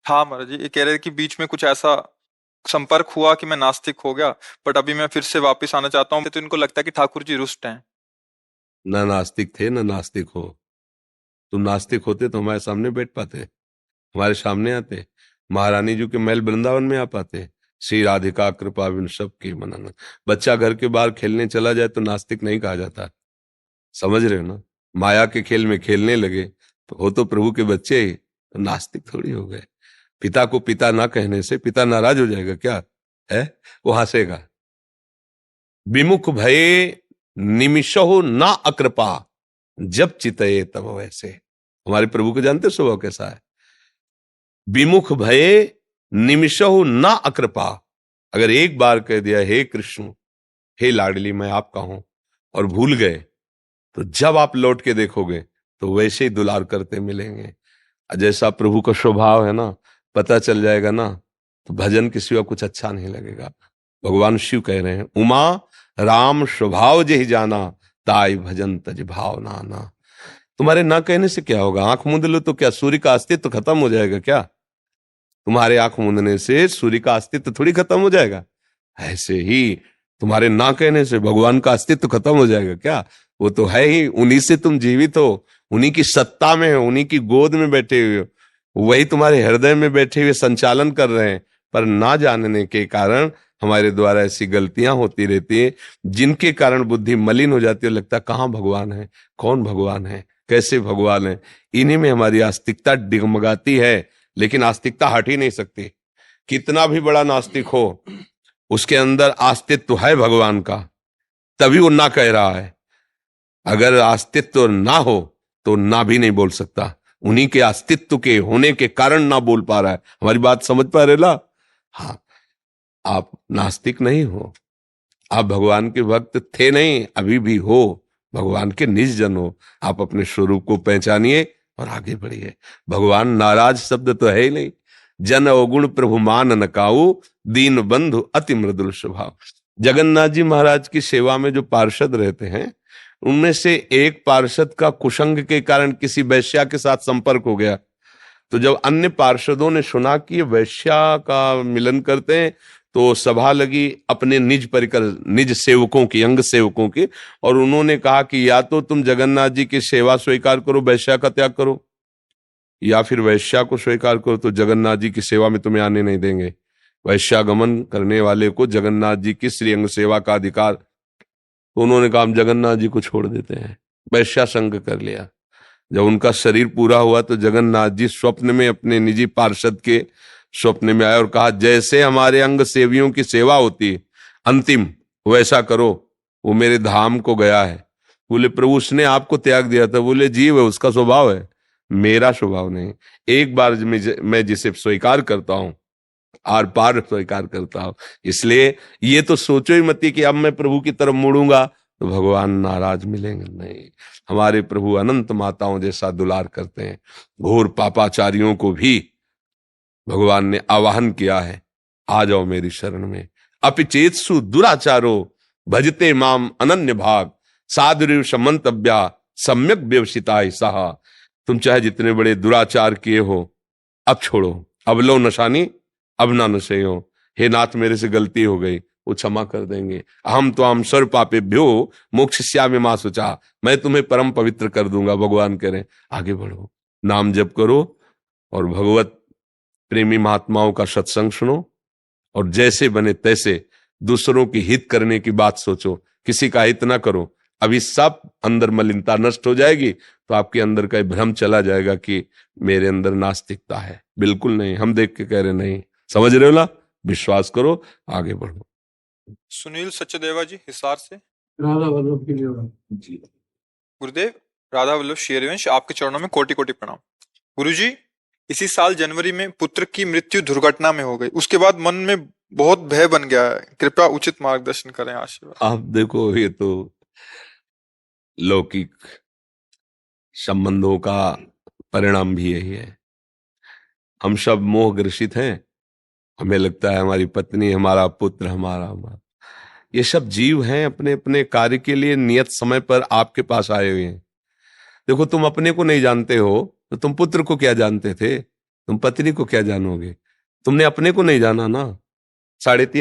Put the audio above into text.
हाँ महाराज जी, ये कह रहे थे कि बीच में कुछ ऐसा संपर्क हुआ कि मैं नास्तिक हो गया, बट अभी मैं फिर से वापस आना चाहता हूँ। तो इनको लगता है कि ठाकुर जी रुष्ट हैं। न नास्तिक थे न नास्तिक हो। तुम नास्तिक होते तो हमारे सामने बैठ पाते, हमारे सामने आते, महारानी जी के महल वृंदावन में आ पाते। श्री राधिका कृपा बिन सब की मनन। बच्चा घर के बाहर खेलने चला जाए तो नास्तिक नहीं कहा जाता। समझ रहे हो ना? माया के खेल में खेलने लगे तो हो तो प्रभु के बच्चे ही, तो नास्तिक थोड़ी हो गए। पिता को पिता ना कहने से पिता नाराज हो जाएगा क्या? है, वो हंसेगा। विमुख भये निमिषो ना अकृपा, जब चितये तब वैसे। हमारे प्रभु को जानते स्वभाव कैसा है? विमुख भये निमिषो ना अकृपा। अगर एक बार कह दिया हे कृष्ण, हे लाडली मैं आपका हूं, और भूल गए, तो जब आप लौट के देखोगे तो वैसे ही दुलार करते मिलेंगे। जैसा प्रभु का स्वभाव है ना, पता चल जाएगा ना, तो भजन के सिवा कुछ अच्छा नहीं लगेगा। भगवान शिव कह रहे हैं, उमा राम स्वभाव जहि जाना, ताई भजन तज भाव नाना। तुम्हारे ना कहने से क्या होगा? आंख मूंद लो तो क्या सूर्य का अस्तित्व खत्म हो जाएगा क्या? तुम्हारे आंख मूंदने से सूर्य का अस्तित्व थोड़ी खत्म हो जाएगा। ऐसे ही तुम्हारे ना कहने से भगवान का अस्तित्व खत्म हो जाएगा क्या? वो तो है ही, उन्हीं से तुम जीवित हो, उन्हीं की सत्ता में हो, उन्हीं की गोद में बैठे हुए हो, वही तुम्हारे हृदय में बैठे हुए संचालन कर रहे हैं। पर ना जानने के कारण हमारे द्वारा ऐसी गलतियां होती रहती है, जिनके कारण बुद्धि मलिन हो जाती है। लगता है कहाँ भगवान है, कौन भगवान है, कैसे भगवान है। इन्हीं में हमारी आस्तिकता डिगमगाती है, लेकिन आस्तिकता हट ही नहीं सकती। कितना भी बड़ा नास्तिक हो, उसके अंदर अस्तित्व है भगवान का, तभी वो ना कह रहा है। अगर अस्तित्व ना हो तो ना भी नहीं बोल सकता। उन्हीं के अस्तित्व के होने के कारण ना बोल पा रहा है। हमारी बात समझ पा रहे ला? हाँ, आप नास्तिक नहीं हो, आप भगवान के भक्त थे नहीं, अभी भी हो, भगवान के निज जन हो। आप अपने स्वरूप को पहचानिए और आगे बढ़िए। भगवान नाराज शब्द तो है ही नहीं। जन अवगुण प्रभु मान न काऊ, दीन बंधु अति मृदुल स्वभाव। जगन्नाथ जी महाराज की सेवा में जो पार्षद रहते हैं, उनमें से एक पार्षद का कुसंग के कारण किसी वैश्या के साथ संपर्क हो गया। तो जब अन्य पार्षदों ने सुना कि ये वैश्या का मिलन करते हैं, तो सभा लगी अपने निज परिकर, निज सेवकों की, अंग सेवकों की, और उन्होंने कहा कि या तो तुम जगन्नाथ जी की सेवा स्वीकार करो, वैश्या का त्याग करो, या फिर वैश्या को स्वीकार करो तो जगन्नाथ जी की सेवा में तुम्हें आने नहीं देंगे। वैश्यागमन करने वाले को जगन्नाथ जी की श्री अंग सेवा का अधिकार। तो उन्होंने कहा हम जगन्नाथ जी को छोड़ देते हैं, वैश्या संग कर लिया। जब उनका शरीर पूरा हुआ तो जगन्नाथ जी स्वप्न में अपने निजी पार्षद के स्वप्न में आए और कहा, जैसे हमारे अंग सेवियों की सेवा होती है अंतिम, वैसा करो। वो मेरे धाम को गया है। बोले प्रभु उसने आपको त्याग दिया था। बोले जीव है, उसका स्वभाव है, मेरा स्वभाव नहीं। एक बार मैं जिसे स्वीकार करता हूं, आर पार स्वीकार करता हूं। इसलिए ये तो सोचो ही मत कि अब मैं प्रभु की तरफ मुड़ूंगा तो भगवान नाराज मिलेंगे, नहीं। हमारे प्रभु अनंत माताओं जैसा दुलार करते हैं। घोर पापाचारियों को भी भगवान ने आवाहन किया है, आ जाओ मेरी शरण में। अपिचेतसु दुराचारो भजते माम अनन्य भाग, साधुरेव समंतव्या सम्यक व्यवसिता सहा। तुम चाहे जितने बड़े दुराचार किए हो, अब छोड़ो, अब लो नशानी, अब ना नशे हो। हे नाथ मेरे से गलती हो गई, वो क्षमा कर देंगे। अहम तो हम सर्व पापेभ्यो मोक्षयिष्यामि मा शुचा। मैं तुम्हें परम पवित्र कर दूंगा। भगवान कह रहे आगे बढ़ो, नाम जप करो और भगवत प्रेमी महात्माओं का सत्संग सुनो, और जैसे बने तैसे दूसरों की हित करने की बात सोचो, किसी का हित ना करो। अभी सब अंदर मलिनता नष्ट हो जाएगी तो आपके अंदर का भ्रम चला जाएगा कि मेरे अंदर नास्तिकता है। बिल्कुल नहीं, हम देख के कह रहे नहीं। समझ रहे हो ना? विश्वास करो, आगे बढ़ो। सुनील सचदेवा जी हिसार से। राधा वल्लभ की जी। गुरुदेव, राधा वल्लभ शेरवंश, आपके चरणों में कोटि कोटि प्रणाम। गुरुजी, इसी साल जनवरी में पुत्र की मृत्यु दुर्घटना में हो गई। उसके बाद मन में बहुत भय बन गया है। कृपया उचित मार्गदर्शन करें, आशीर्वाद। आप देखो, ये तो लौकिक संबंधों का परिणाम भी यही है। हम सब मोह ग्रसित हैं। हमें लगता है हमारी पत्नी, हमारा पुत्र, हमारा ये सब जीव हैं, अपने अपने कार्य के लिए नियत समय पर आपके पास आए हुए हैं। देखो, तुम अपने को नहीं जानते हो तो तुम पुत्र को क्या जानते थे? तुम पत्नी को क्या जानोगे? तुमने अपने को नहीं जाना ना। 3.5